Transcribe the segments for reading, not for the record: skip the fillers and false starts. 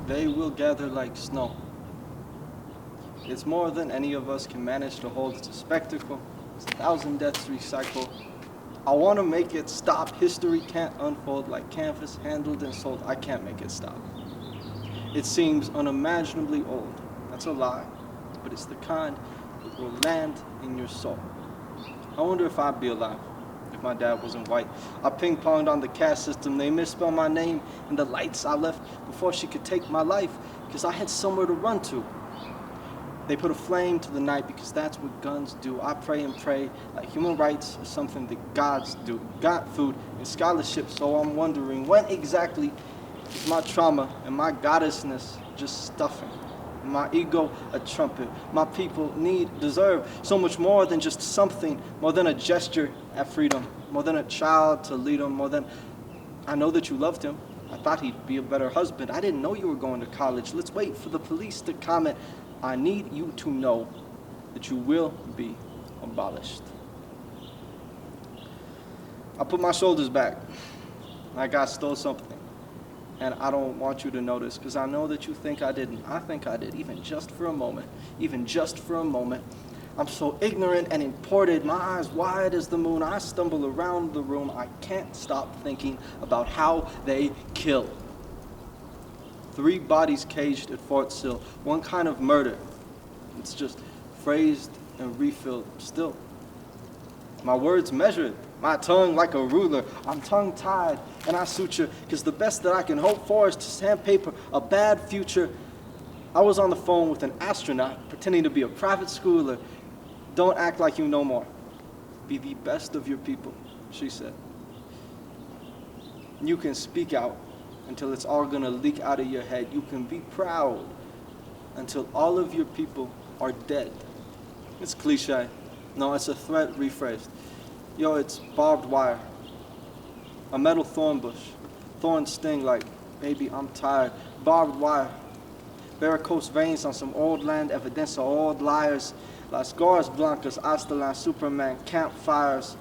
They will gather like snow. It's more than any of us can manage to hold. It's a spectacle. It's 1,000 deaths recycle. I want to make it stop. History can't unfold like canvas handled and sold. I can't make it stop. It seems unimaginably old. That's a lie, but it's the kind that will land in your soul. I wonder if I'd be alive if my dad wasn't white. I ping-ponged on the caste system. They misspelled my name and the lights I left before she could take my life because I had somewhere to run to. They put a flame to the night because that's what guns do. I pray and pray like human rights is something that gods do. Got food and scholarship, so I'm wondering when exactly is my trauma and my goddessness just stuffing? My ego a trumpet. My people deserve so much more than just something, more than a gesture at freedom, more than a child to lead them, more than I know that you loved him. I thought he'd be a better husband. I didn't know you were going to college. Let's wait for the police to comment. I need you to know that you will be abolished. I put my shoulders back like I stole something. And I don't want you to notice because I know that you think I didn't. I think I did, even just for a moment. Even just for a moment. I'm so ignorant and imported, my eyes wide as the moon. I stumble around the room. I can't stop thinking about how they kill. 3 bodies caged at Fort Sill. One kind of murder. It's just phrased and refilled still. My words measured, my tongue like a ruler. I'm tongue-tied and I suture because the best that I can hope for is to sandpaper a bad future. I was on the phone with an astronaut pretending to be a private schooler. Don't act like you know more. Be the best of your people, she said. You can speak out until it's all gonna leak out of your head. You can be proud until all of your people are dead. It's cliche. No, it's a threat rephrased. Yo, it's barbed wire. A metal thorn bush. Thorns sting like, baby, I'm tired. Barbed wire. Varicose veins on some old land, evidence of old liars. Las Goras Blancas, Aztlan, Superman, campfires.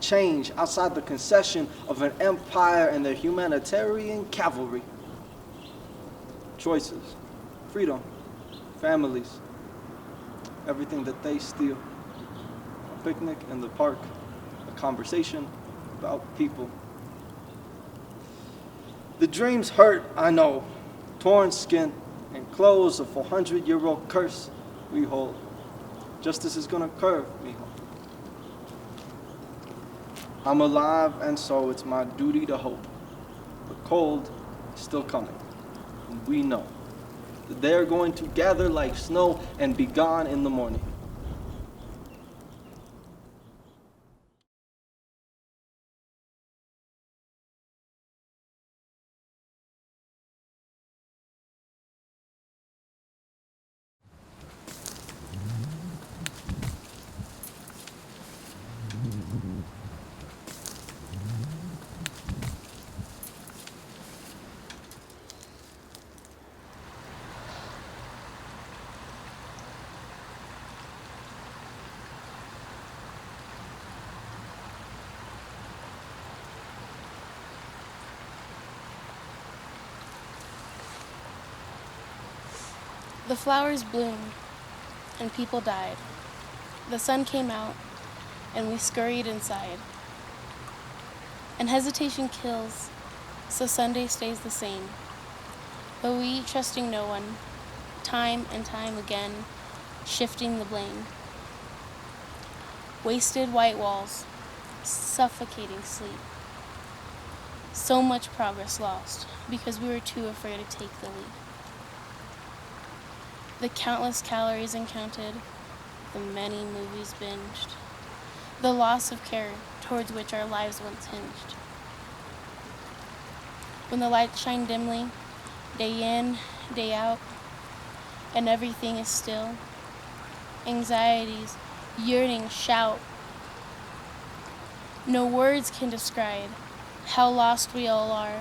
Change outside the concession of an empire and their humanitarian cavalry. Choices, freedom, families, everything that they steal. A picnic in the park, a conversation about people. The dreams hurt, I know. Torn skin and clothes, a 400-year-old curse we hold. Justice is gonna curve me home. I'm alive, and so it's my duty to hope. The cold is still coming, and we know that they're going to gather like snow and be gone in the morning. The flowers bloomed, and people died. The sun came out, and we scurried inside. And hesitation kills, so Sunday stays the same. But we trusting no one, time and time again, shifting the blame. Wasted white walls, suffocating sleep. So much progress lost, because we were too afraid to take the leap. The countless calories encountered, the many movies binged, the loss of care towards which our lives once hinged. When the lights shine dimly, day in, day out, and everything is still, anxieties, yearning shout. No words can describe how lost we all are,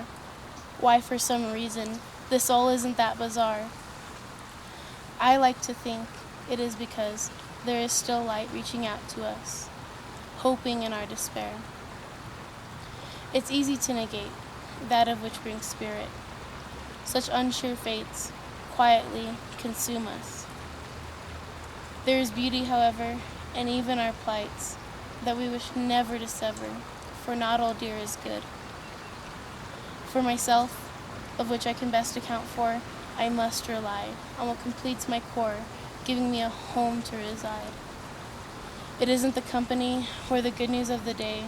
why for some reason this all isn't that bizarre. I like to think it is because there is still light reaching out to us, hoping in our despair. It's easy to negate that of which brings spirit, such unsure fates quietly consume us. There is beauty, however, in even our plights, that we wish never to sever, for not all dear is good. For myself, of which I can best account for, I must rely on what completes my core, giving me a home to reside. It isn't the company or the good news of the day.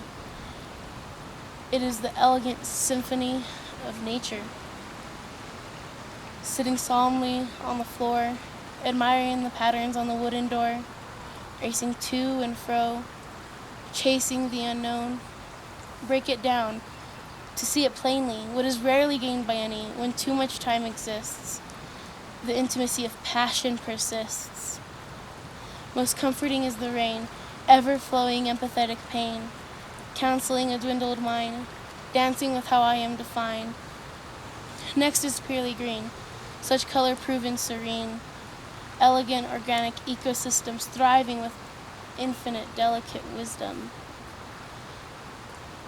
It is the elegant symphony of nature. Sitting solemnly on the floor, admiring the patterns on the wooden door, racing to and fro, chasing the unknown, break it down, to see it plainly, what is rarely gained by any when too much time exists. The intimacy of passion persists. Most comforting is the rain, ever-flowing empathetic pain, counseling a dwindled mind, dancing with how I am defined. Next is purely green, such color proven serene, elegant organic ecosystems thriving with infinite delicate wisdom.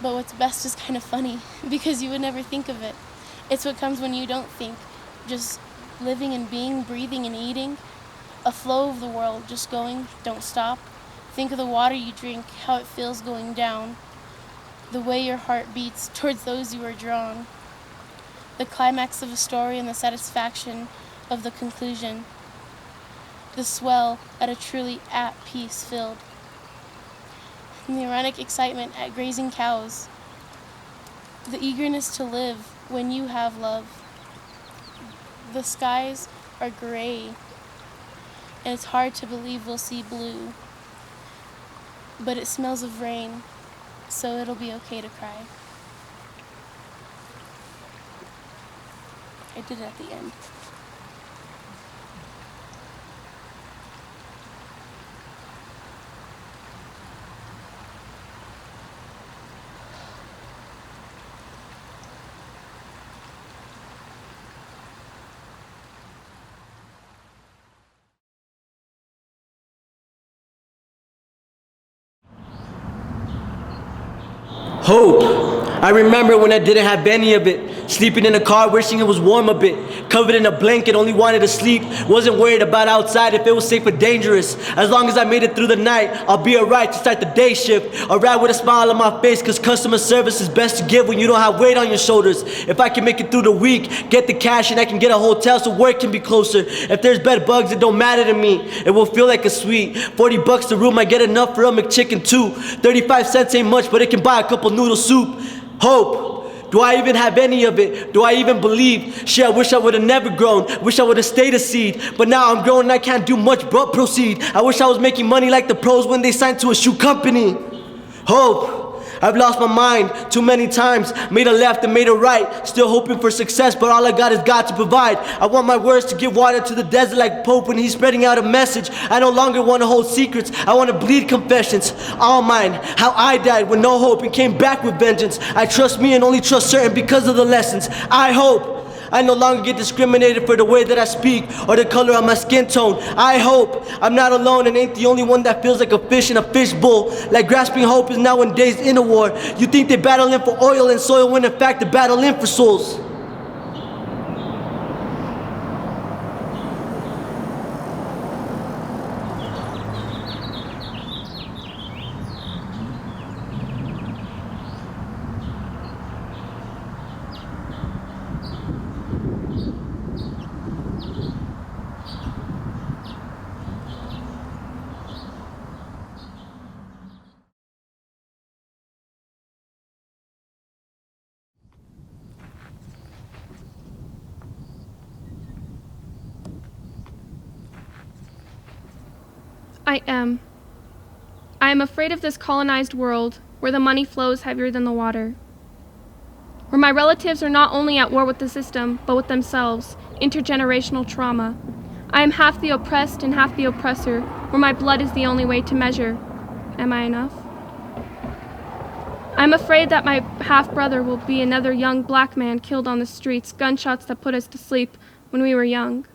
But what's best is kind of funny, because you would never think of it. It's what comes when you don't think, just living and being, breathing and eating, a flow of the world, just going, don't stop. Think of the water you drink, how it feels going down, the way your heart beats towards those you are drawn, the climax of a story and the satisfaction of the conclusion, the swell at a truly at peace filled, and the ironic excitement at grazing cows, the eagerness to live when you have love. The skies are gray, and it's hard to believe we'll see blue, but it smells of rain, so it'll be okay to cry. I did it at the end. Hope. I remember when I didn't have any of it. Sleeping in a car, wishing it was warm a bit. Covered in a blanket, only wanted to sleep. Wasn't worried about outside if it was safe or dangerous. As long as I made it through the night, I'll be alright to start the day shift. I'll ride with a smile on my face, cause customer service is best to give when you don't have weight on your shoulders. If I can make it through the week, get the cash and I can get a hotel so work can be closer. If there's bed bugs, it don't matter to me. It will feel like a sweet. $40 a room, I get enough for a McChicken too. 35 cents ain't much, but it can buy a couple noodle soup. Hope. Do I even have any of it? Do I even believe? Shit, I wish I would've never grown. Wish I would've stayed a seed. But now I'm grown and I can't do much but proceed. I wish I was making money like the pros when they signed to a shoe company. Hope. I've lost my mind too many times. Made a left and made a right. Still hoping for success, but all I got is God to provide. I want my words to give water to the desert like Pope when he's spreading out a message. I no longer want to hold secrets. I want to bleed confessions. All mine. How I died with no hope and came back with vengeance. I trust me and only trust certain because of the lessons. I hope I no longer get discriminated for the way that I speak or the color of my skin tone. I hope I'm not alone and ain't the only one that feels like a fish in a fishbowl. Like grasping hope is nowadays in a war. You think they battling for oil and soil when in fact they're battling for souls. I am afraid of this colonized world where the money flows heavier than the water. Where my relatives are not only at war with the system, but with themselves, intergenerational trauma. I am half the oppressed and half the oppressor, where my blood is the only way to measure. Am I enough? I'm afraid that my half-brother will be another young black man killed on the streets, gunshots that put us to sleep when we were young.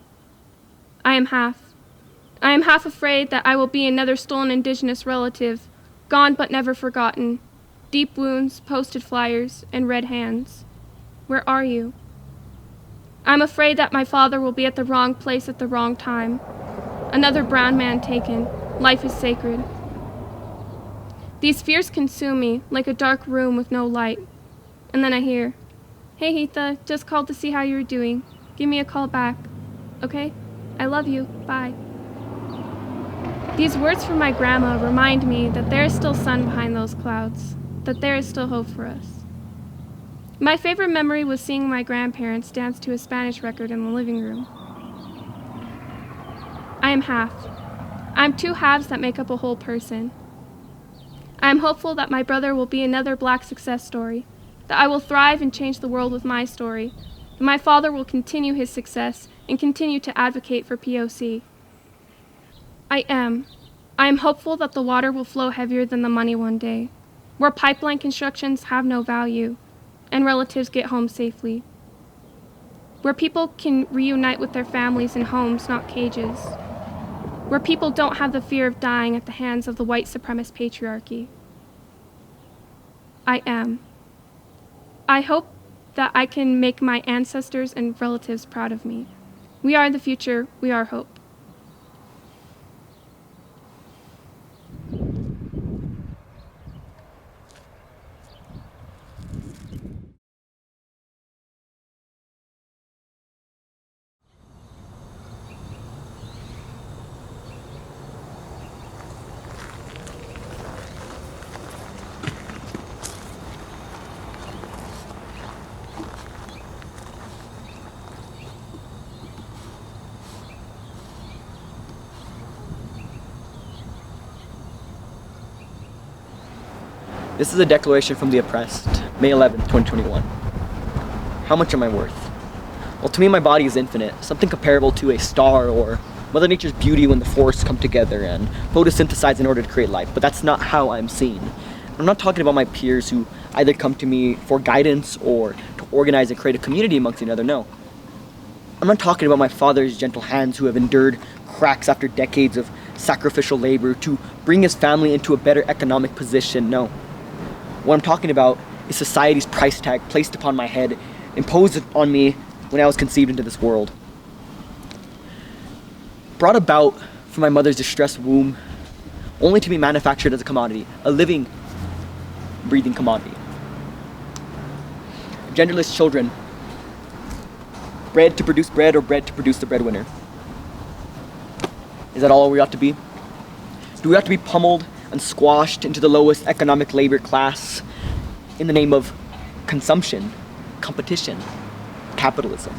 I am half afraid that I will be another stolen indigenous relative, gone but never forgotten, deep wounds, posted flyers, and red hands. Where are you? I'm afraid that my father will be at the wrong place at the wrong time. Another brown man taken. Life is sacred. These fears consume me like a dark room with no light. And then I hear, "Hey, Heatha, just called to see how you're doing. Give me a call back. Okay? I love you. Bye." These words from my grandma remind me that there is still sun behind those clouds, that there is still hope for us. My favorite memory was seeing my grandparents dance to a Spanish record in the living room. I am half. I am two halves that make up a whole person. I am hopeful that my brother will be another Black success story, that I will thrive and change the world with my story, that my father will continue his success and continue to advocate for POC. I am hopeful that the water will flow heavier than the money one day, where pipeline constructions have no value, and relatives get home safely, where people can reunite with their families in homes, not cages, where people don't have the fear of dying at the hands of the white supremacist patriarchy. I hope that I can make my ancestors and relatives proud of me. We are the future, we are hope. This is a declaration from the oppressed, May 11th, 2021. How much am I worth? Well, to me, my body is infinite, something comparable to a star or Mother Nature's beauty when the forests come together and photosynthesize in order to create life, but that's not how I'm seen. I'm not talking about my peers who either come to me for guidance or to organize and create a community amongst each other, no. I'm not talking about my father's gentle hands who have endured cracks after decades of sacrificial labor to bring his family into a better economic position, no. What I'm talking about is society's price tag placed upon my head, imposed on me when I was conceived into this world. Brought about from my mother's distressed womb, only to be manufactured as a commodity, a living, breathing commodity. Genderless children, bred to produce bread or bred to produce the breadwinner. Is that all we ought to be? Do we have to be pummeled and squashed into the lowest economic labor class in the name of consumption, competition, capitalism?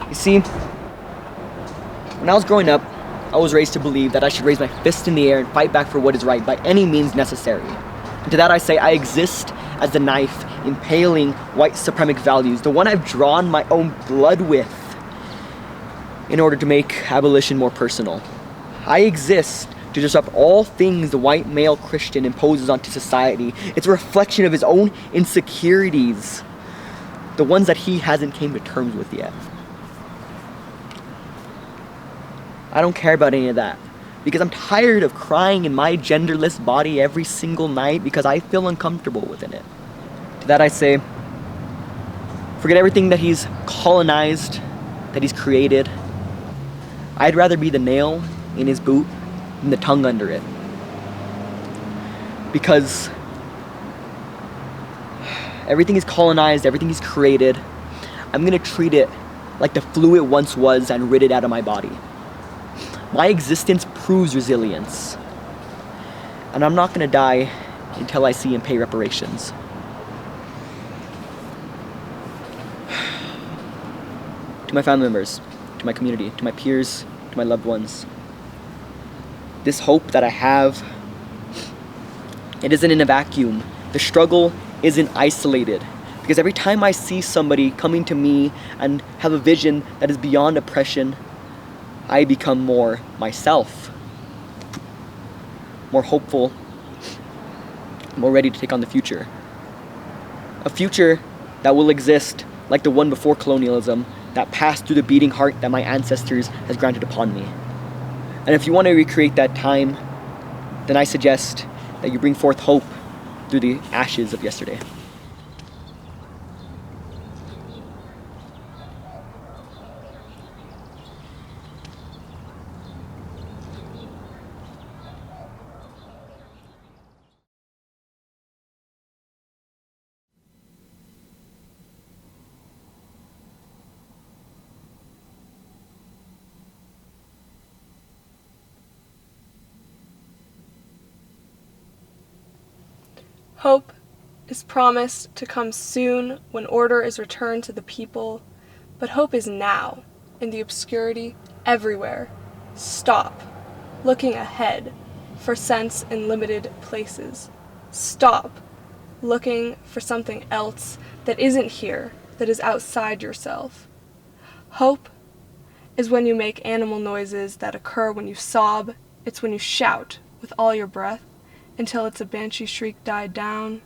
You see, when I was growing up, I was raised to believe that I should raise my fist in the air and fight back for what is right by any means necessary. And to that I say, I exist as the knife impaling white supremacic values, the one I've drawn my own blood with in order to make abolition more personal. I exist to disrupt all things the white male Christian imposes onto society. It's a reflection of his own insecurities, the ones that he hasn't came to terms with yet. I don't care about any of that, because I'm tired of crying in my genderless body every single night because I feel uncomfortable within it. To that I say, forget everything that he's colonized, that he's created. I'd rather be the nail in his boot than the tongue under it. Because everything is colonized, everything is created. I'm gonna treat it like the flu it once was and rid it out of my body. My existence proves resilience. And I'm not gonna die until I see him pay reparations. To my family members, to my community, to my peers, to my loved ones, this hope that I have, it isn't in a vacuum. The struggle isn't isolated. Because every time I see somebody coming to me and have a vision that is beyond oppression, I become more myself, more hopeful, more ready to take on the future. A future that will exist like the one before colonialism, that passed through the beating heart that my ancestors has granted upon me. And if you want to recreate that time, then I suggest that you bring forth hope through the ashes of yesterday. Hope is promised to come soon when order is returned to the people, but hope is now, in the obscurity, everywhere. Stop, looking ahead for sense in limited places. Stop, looking for something else that isn't here, that is outside yourself. Hope is when you make animal noises that occur when you sob. It's when you shout with all your breath until it's a banshee shriek died down.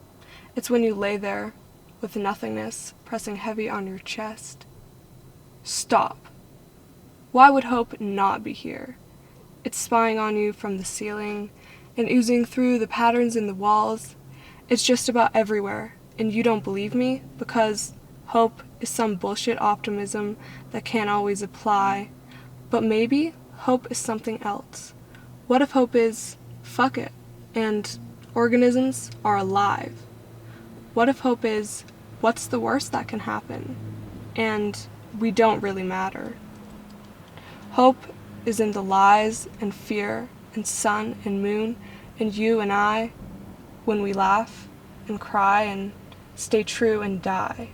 It's when you lay there with nothingness pressing heavy on your chest. Stop. Why would hope not be here? It's spying on you from the ceiling and oozing through the patterns in the walls. It's just about everywhere, and you don't believe me because hope is some bullshit optimism that can't always apply. But maybe hope is something else. What if hope is, fuck it, and organisms are alive? What if hope is, what's the worst that can happen? And we don't really matter. Hope is in the lies and fear and sun and moon and you and I, when we laugh and cry and stay true and die.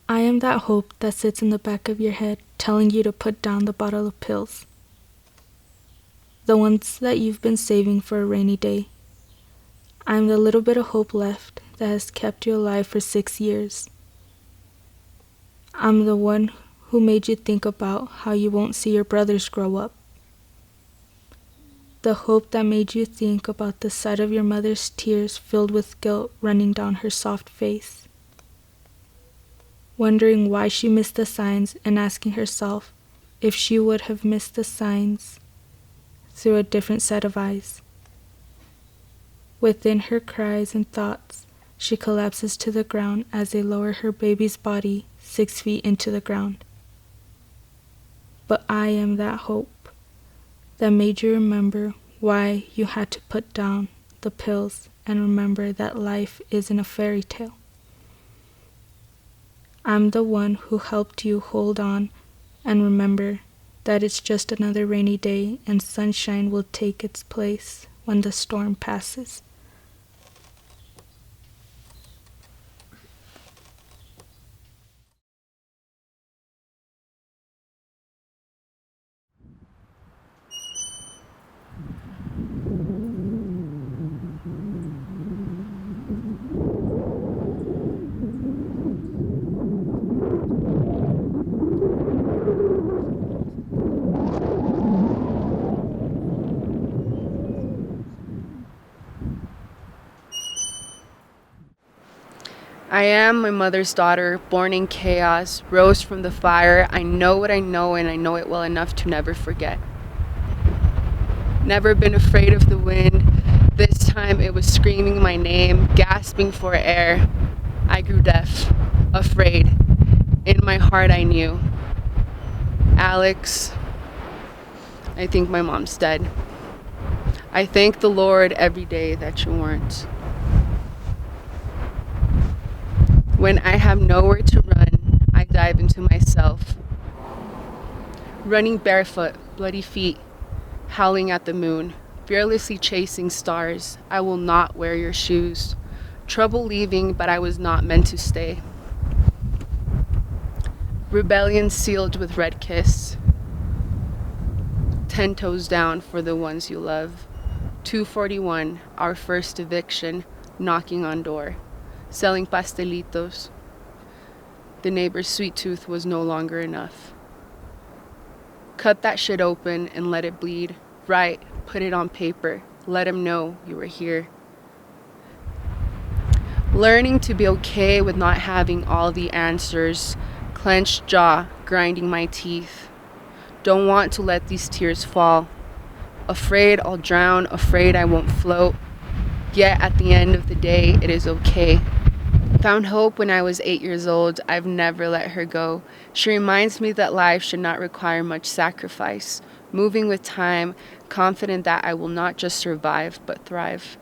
I am that hope that sits in the back of your head telling you to put down the bottle of pills. The ones that you've been saving for a rainy day. I am the little bit of hope left that has kept you alive for 6 years. I'm the one who made you think about how you won't see your brothers grow up. The hope that made you think about the sight of your mother's tears filled with guilt running down her soft face. Wondering why she missed the signs and asking herself if she would have missed the signs through a different set of eyes. Within her cries and thoughts, she collapses to the ground as they lower her baby's body 6 feet into the ground. But I am that hope that made you remember why you had to put down the pills and remember that life isn't a fairy tale. I'm the one who helped you hold on and remember that it's just another rainy day and sunshine will take its place when the storm passes. I am my mother's daughter, born in chaos, rose from the fire. I know what I know, and I know it well enough to never forget. Never been afraid of the wind. This time it was screaming my name, gasping for air. I grew deaf, afraid. In my heart I knew. Alex, I think my mom's dead. I thank the Lord every day that you weren't. When I have nowhere to run, I dive into myself. Running barefoot, bloody feet, howling at the moon, fearlessly chasing stars. I will not wear your shoes. Trouble leaving, but I was not meant to stay. Rebellion sealed with red kiss. 10 toes down for the ones you love. 241, our first eviction, knocking on door. Selling pastelitos. The neighbor's sweet tooth was no longer enough. Cut that shit open and let it bleed. Write, put it on paper. Let him know you were here. Learning to be okay with not having all the answers. Clenched jaw, grinding my teeth. Don't want to let these tears fall. Afraid I'll drown, afraid I won't float. Yet at the end of the day, it is okay. Found hope when I was 8 years old. I've never let her go. She reminds me that life should not require much sacrifice. Moving with time, confident that I will not just survive, but thrive.